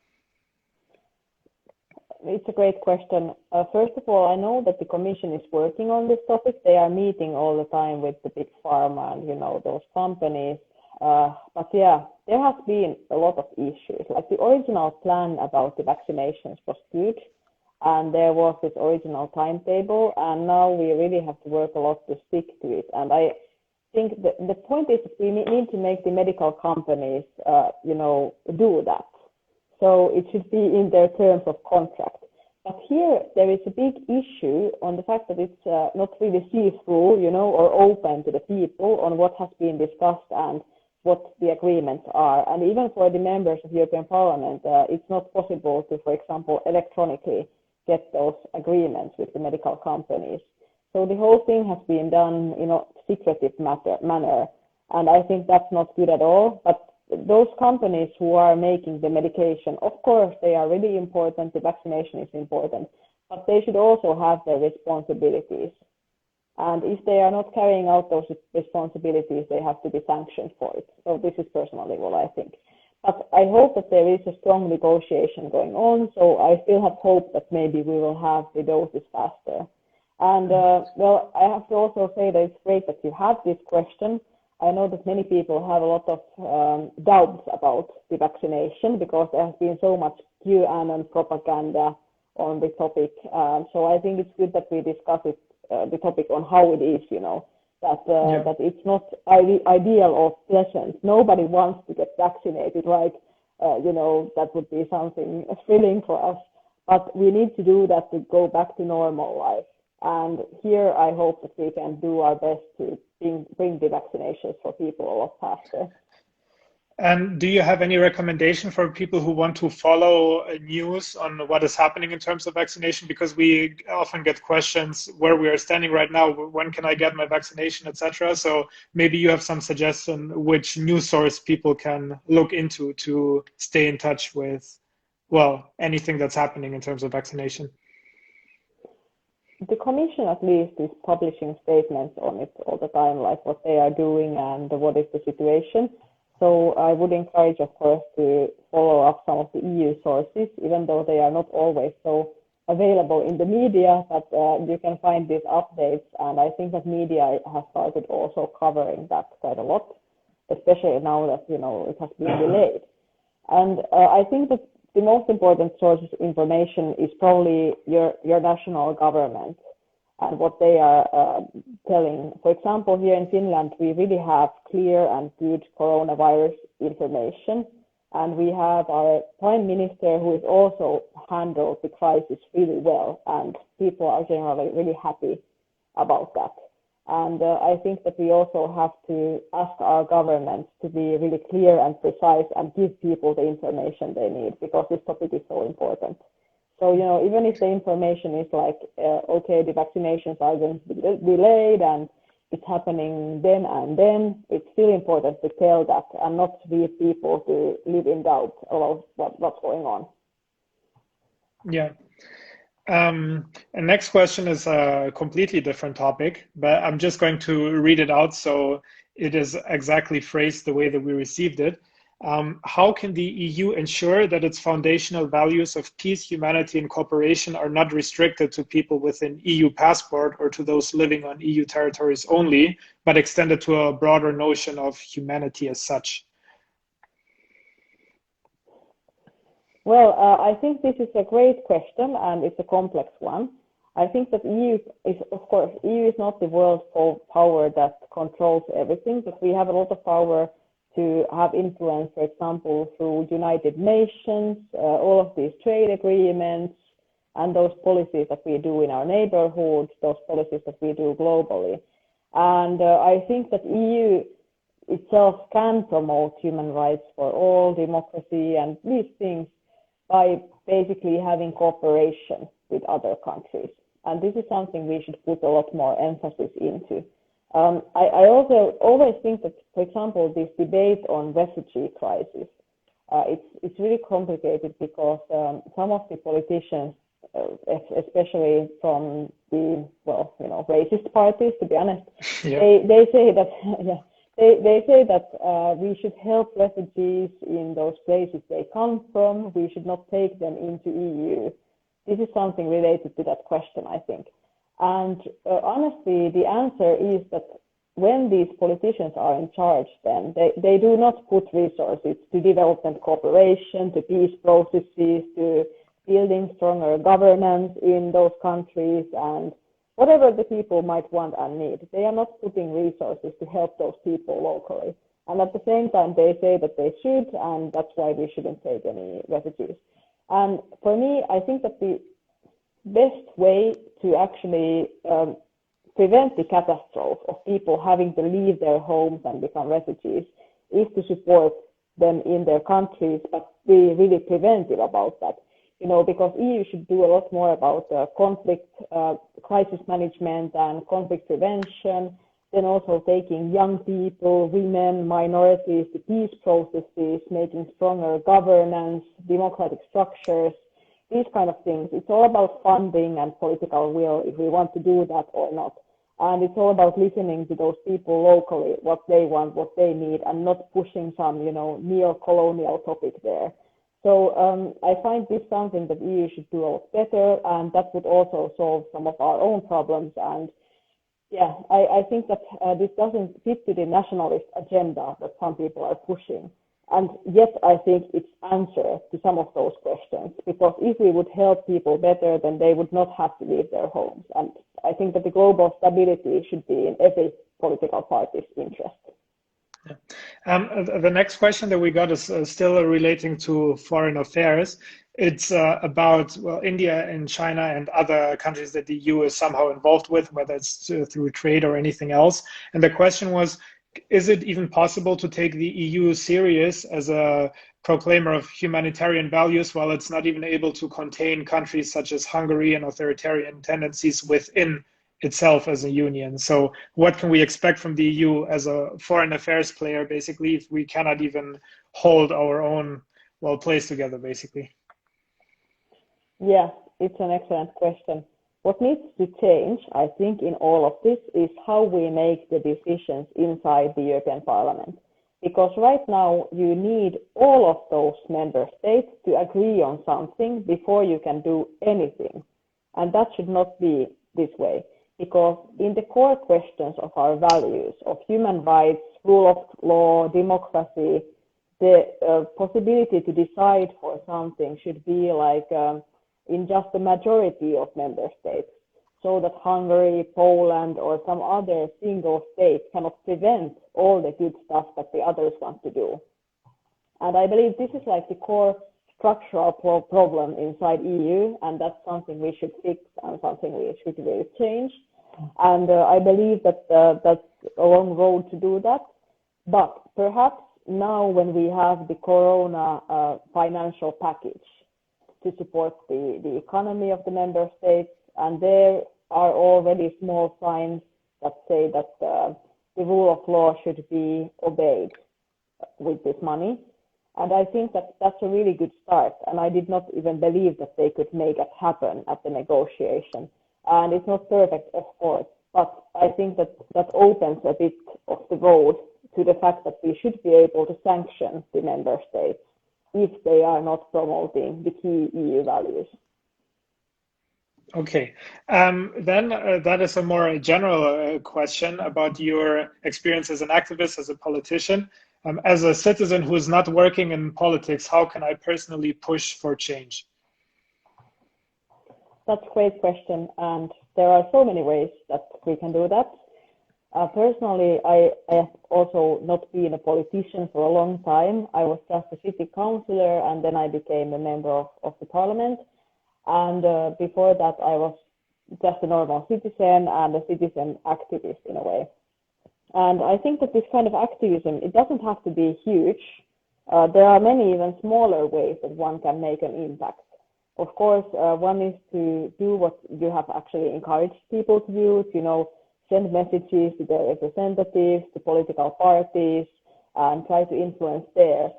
It's a great question. First of all, I know that the Commission is working on this topic. They are meeting all the time with the big pharma and, you know, those companies. But yeah, there has been a lot of issues. Like the original plan about the vaccinations was good, and there was this original timetable, and now we really have to work a lot to stick to it. And I think the point is that we need to make the medical companies, you know, do that. So it should be in their terms of contract. But here there is a big issue on the fact that it's not really see-through, you know, or open to the people on what has been discussed and what the agreements are. And even for the members of the European Parliament, it's not possible to, for example, electronically get those agreements with the medical companies. So the whole thing has been done in a secretive manner. And I think that's not good at all. But those companies who are making the medication, of course, they are really important. The vaccination is important, but they should also have their responsibilities. And if they are not carrying out those responsibilities, they have to be sanctioned for it. So this is personally what I think. But I hope that there is a strong negotiation going on. So I still have hope that maybe we will have the doses faster. And well, I have to also say that it's great that you have this question. I know that many people have a lot of doubts about the vaccination because there has been so much QAnon propaganda on the topic. So I think it's good that we discuss it, the topic on how it is, you know, that that it's not ideal or pleasant. Nobody wants to get vaccinated, right? You know, that would be something thrilling for us. But we need to do that to go back to normal life. And here I hope that we can do our best to bring the vaccinations for people a lot faster. And do you have any recommendation for people who want to follow news on what is happening in terms of vaccination? Because we often get questions where we are standing right now, when can I get my vaccination, etc. So maybe you have some suggestion which news source people can look into to stay in touch with, well, anything that's happening in terms of vaccination. The Commission at least is publishing statements on it all the time, like what they are doing and what is the situation. So I would encourage, of course, to follow up some of the EU sources, even though they are not always so available in the media, but you can find these updates. And I think that media has started also covering that quite a lot, especially now that, you know, it has been delayed. And I think that the most important source of information is probably your national government and what they are telling. For example, here in Finland, we really have clear and good coronavirus information. And we have our prime minister who has also handled the crisis really well. And people are generally really happy about that. And I think that we also have to ask our governments to be really clear and precise and give people the information they need, because this topic is so important. So, you know, even if the information is like, okay, the vaccinations are going to be delayed and it's happening then and then, it's still important to tell that and not leave people to live in doubt about what's going on. Yeah. And next question is a completely different topic, but I'm just going to read it out so it is exactly phrased the way that we received it. How can the EU ensure that its foundational values of peace, humanity, and cooperation are not restricted to people with an EU passport or to those living on EU territories only, but extended to a broader notion of humanity as such? Well, I think this is a great question, and it's a complex one. I think that EU is, of course, EU is not the world power that controls everything, but we have a lot of power to have influence, for example, through United Nations, all of these trade agreements, and those policies that we do in our neighborhoods, those policies that we do globally. And I think that EU itself can promote human rights for all, democracy, and these things by basically having cooperation with other countries. And this is something we should put a lot more emphasis into. I also always think that, for example, this debate on refugee crisis, it's really complicated because some of the politicians, especially from the, well, you know, racist parties, to be honest, yeah. they say that, yeah, they say that we should help refugees in those places they come from. We should not take them into EU. This is something related to that question, I think. And honestly, the answer is that when these politicians are in charge, then they do not put resources to development cooperation, to peace processes, to building stronger governance in those countries, and whatever the people might want and need. They are not putting resources to help those people locally. And at the same time, they say that they should, and that's why we shouldn't take any refugees. And for me, I think that the best way to actually prevent the catastrophe of people having to leave their homes and become refugees is to support them in their countries, but be really preventive about that. You know, because EU should do a lot more about conflict, crisis management and conflict prevention, then also taking young people, women, minorities to peace processes, making stronger governance, democratic structures, these kind of things. It's all about funding and political will if we want to do that or not. And it's all about listening to those people locally, what they want, what they need, and not pushing some, you know, neo-colonial topic there. So I find this something that EU should do a lot better, and that would also solve some of our own problems. And yeah, I think that this doesn't fit to the nationalist agenda that some people are pushing. And yet I think it's answer to some of those questions, because if we would help people better, then they would not have to leave their homes. And I think that the global stability should be in every political party's interest. Yeah. The next question that we got is still relating to foreign affairs. It's about, well, India and China and other countries that the EU is somehow involved with, whether it's through trade or anything else. And the question was, is it even possible to take the EU serious as a proclaimer of humanitarian values while it's not even able to contain countries such as Hungary and authoritarian tendencies within itself as a union? So what can we expect from the EU as a foreign affairs player, basically, if we cannot even hold our own, well, place together, basically? Yeah, it's an excellent question. What needs to change, I think, in all of this is how we make the decisions inside the European Parliament. Because right now, you need all of those member states to agree on something before you can do anything. And that should not be this way. Because in the core questions of our values, of human rights, rule of law, democracy, the possibility to decide for something should be like in just the majority of member states, so that Hungary, Poland, or some other single state cannot prevent all the good stuff that the others want to do. And I believe this is like the core structural problem inside EU, and that's something we should fix and something we should really change. And I believe that that's a long road to do that. But perhaps now when we have the Corona financial package to support the economy of the member states, and there are already small signs that say that the rule of law should be obeyed with this money. And I think that that's a really good start. And I did not even believe that they could make it happen at the negotiation. And it's not perfect, of course, but I think that that opens a bit of the road to the fact that we should be able to sanction the member states if they are not promoting the key EU values. Okay, then that is a more general question about your experience as an activist, as a politician. As a citizen who is not working in politics, how can I personally push for change? That's a great question, and there are so many ways that we can do that. Personally, I have also not been a politician for a long time. I was just a city councillor, and then I became a member of the parliament. And before that, I was just a normal citizen and a citizen activist in a way. And I think that this kind of activism, it doesn't have to be huge. There are many even smaller ways that one can make an impact. Of course, one is to do what you have actually encouraged people to do, to, send messages to their representatives, to political parties, and try to influence theirs.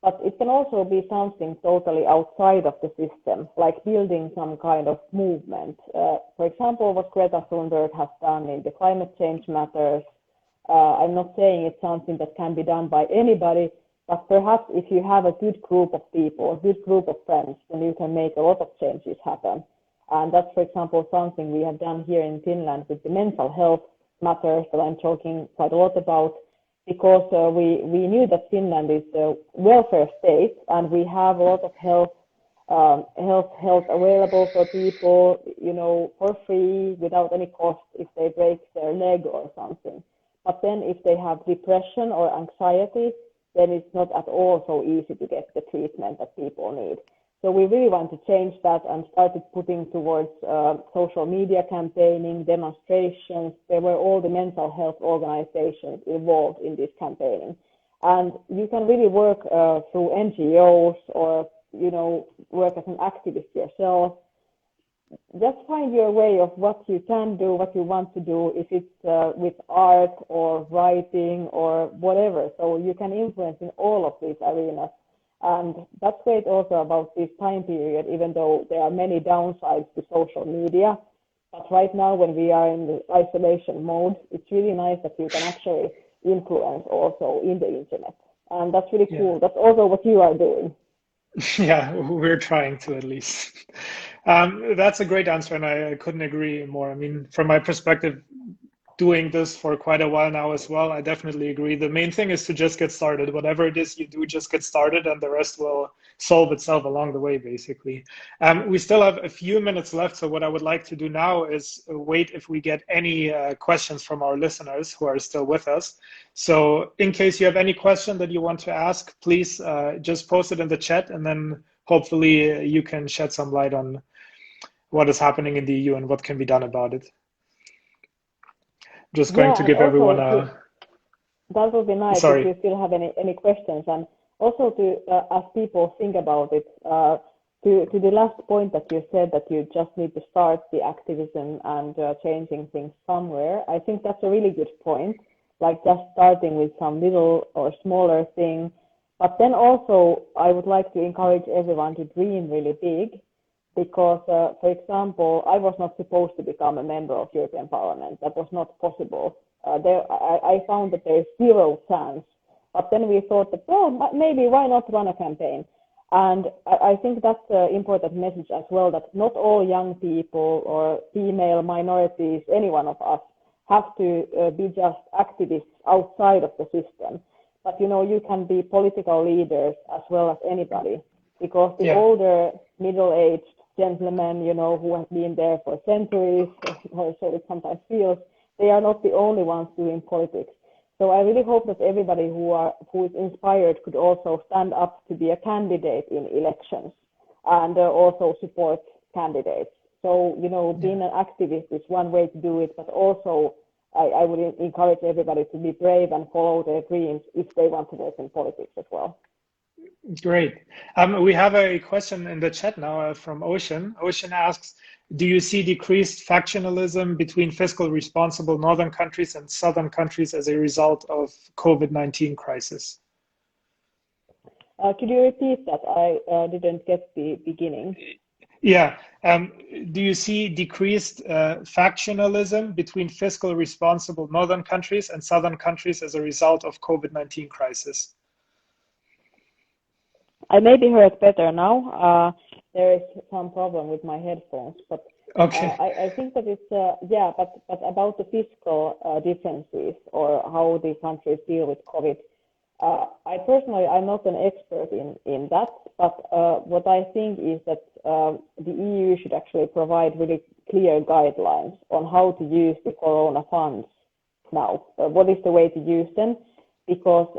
But it can also be something totally outside of the system, like building some kind of movement. For example, what Greta Thunberg has done in the climate change matters. I'm not saying it's something that can be done by anybody, but perhaps if you have a good group of people, a good group of friends, then you can make a lot of changes happen. And that's, for example, something we have done here in Finland with the mental health matters that I'm talking quite a lot about, because we knew that Finland is a welfare state and we have a lot of health available for people, for free, without any cost if they break their leg or something. But then if they have depression or anxiety, then it's not at all so easy to get the treatment that people need. So we really want to change that and started putting towards social media campaigning, demonstrations. There were all the mental health organizations involved in this campaigning. And you can really work through NGOs or, work as an activist yourself. Just find your way of what you can do, what you want to do, if it's with art or writing or whatever. So you can influence in all of these arenas. And that's great also about this time period, even though there are many downsides to social media. But right now, when we are in the isolation mode, it's really nice that you can actually influence also in the internet. And that's really cool. Yeah. That's also what you are doing. Yeah, we're trying to at least. That's a great answer, and I couldn't agree more. I mean, from my perspective, doing this for quite a while now as well, I definitely agree. The main thing is to just get started. Whatever it is you do, just get started, and the rest will solve itself along the way, basically. We still have a few minutes left, so what I would like to do now is wait if we get any questions from our listeners who are still with us. So in case you have any question that you want to ask, please just post it in the chat, and then hopefully you can shed some light on what is happening in the EU and what can be done about it. Just going to give everyone a... That would be nice. Sorry. If you still have any questions. And also to, as people think about it, to the last point that you said that you just need to start the activism and changing things somewhere, I think that's a really good point, like just starting with some little or smaller thing. But then also I would like to encourage everyone to dream really big. Because, for example, I was not supposed to become a member of European Parliament. That was not possible. I found that there is zero chance. But then we thought that, well, maybe why not run a campaign? And I think that's an important message as well, that not all young people or female minorities, any one of us, have to be just activists outside of the system. But, you can be political leaders as well as anybody. Because the older, middle-aged gentlemen, who have been there for centuries, or so it sometimes feels, they are not the only ones doing politics. So I really hope that everybody who is inspired could also stand up to be a candidate in elections and also support candidates. So, being an activist is one way to do it, but also I would encourage everybody to be brave and follow their dreams if they want to work in politics as well. Great. We have a question in the chat now from Ocean. Ocean asks, do you see decreased factionalism between fiscal responsible northern countries and southern countries as a result of COVID-19 crisis? Could you repeat that? I didn't get the beginning. Yeah. Do you see decreased factionalism between fiscal responsible northern countries and southern countries as a result of COVID-19 crisis? I maybe heard better now. There is some problem with my headphones, but okay. I think that it's but about the fiscal differences or how the countries deal with COVID. I personally, I'm not an expert in that, but what I think is that the EU should actually provide really clear guidelines on how to use the Corona funds now. What is the way to use them? Because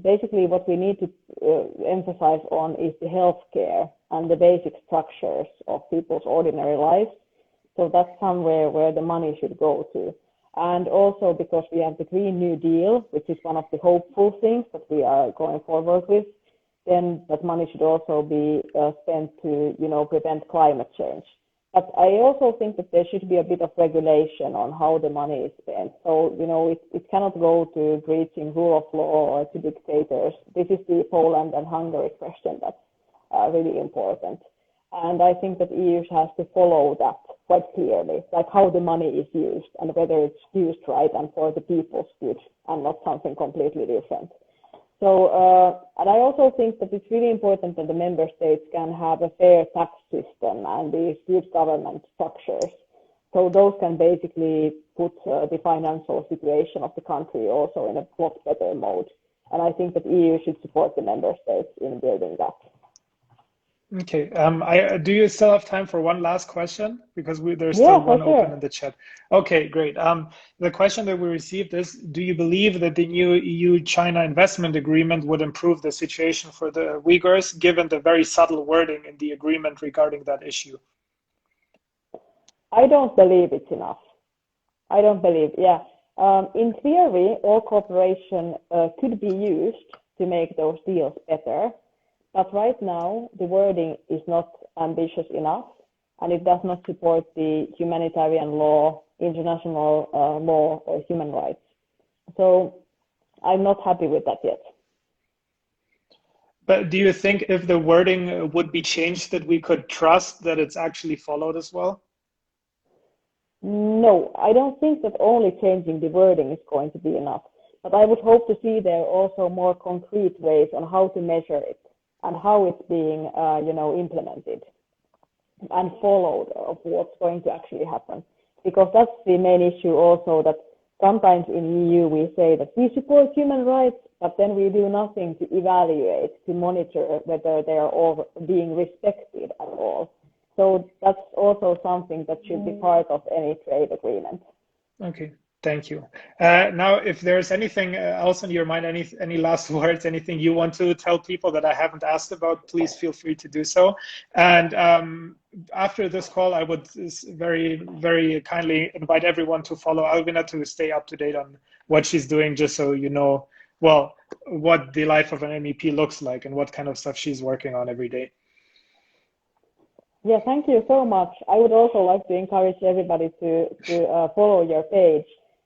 basically what we need to emphasize on is the healthcare and the basic structures of people's ordinary lives. So that's somewhere where the money should go to. And also because we have the Green New Deal, which is one of the hopeful things that we are going forward with, then that money should also be spent to, prevent climate change. But I also think that there should be a bit of regulation on how the money is spent. So, it cannot go to breaching rule of law or to dictators. This is the Poland and Hungary question that's really important. And I think that EU has to follow that quite clearly, like how the money is used and whether it's used right and for the people's good and not something completely different. So, and I also think that it's really important that the member states can have a fair tax system and these good government structures. So those can basically put the financial situation of the country also in a lot better mode. And I think that EU should support the member states in building that. Okay. Do you still have time for one last question? Because there's still one open in the chat. Okay, great. The question that we received is, do you believe that the new EU-China investment agreement would improve the situation for the Uyghurs, given the very subtle wording in the agreement regarding that issue? I don't believe it's enough. I don't believe, in theory, all cooperation could be used to make those deals better. But right now, the wording is not ambitious enough, and it does not support the humanitarian law, international law, or human rights. So I'm not happy with that yet. But do you think if the wording would be changed that we could trust that it's actually followed as well? No, I don't think that only changing the wording is going to be enough. But I would hope to see there also more concrete ways on how to measure it and how it's being, implemented and followed of what's going to actually happen. Because that's the main issue also, that sometimes in EU we say that we support human rights, but then we do nothing to evaluate, to monitor whether they are all being respected at all. So that's also something that should be part of any trade agreement. Okay. Thank you. Now, if there's anything else on your mind, any last words, anything you want to tell people that I haven't asked about, please feel free to do so. And after this call, I would very, very kindly invite everyone to follow Alviina to stay up to date on what she's doing, just so you know, well, what the life of an MEP looks like and what kind of stuff she's working on every day. Yeah, thank you so much. I would also like to encourage everybody to follow your page,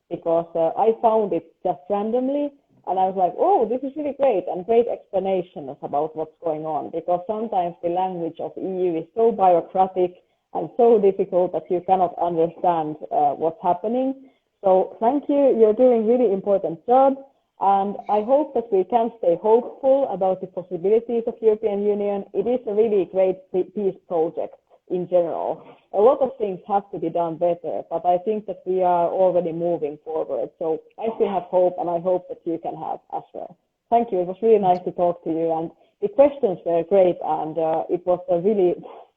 because I found it just randomly and I was like, oh, this is really great, and great explanations about what's going on, because sometimes the language of EU is so bureaucratic and so difficult that you cannot understand what's happening. So thank you, you're doing really important job, and I hope that we can stay hopeful about the possibilities of European Union. It is a really great peace project in general. A lot of things have to be done better, but I think that we are already moving forward. So I still have hope, and I hope that you can have as well. Thank you. It was really nice to talk to you, and the questions were great, and it was a really,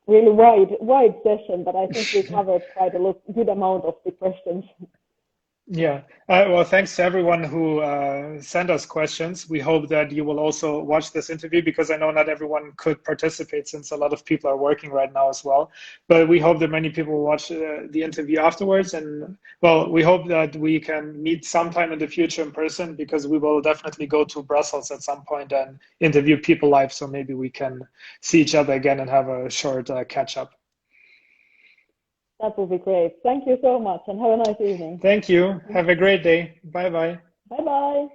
really wide session, but I think we covered quite a good amount of the questions. Yeah. Well, thanks to everyone who sent us questions. We hope that you will also watch this interview because I know not everyone could participate since a lot of people are working right now as well. But we hope that many people will watch the interview afterwards. And well, we hope that we can meet sometime in the future in person because we will definitely go to Brussels at some point and interview people live. So maybe we can see each other again and have a short catch up. That would be great. Thank you so much and have a nice evening. Thank you. Have a great day. Bye bye. Bye bye.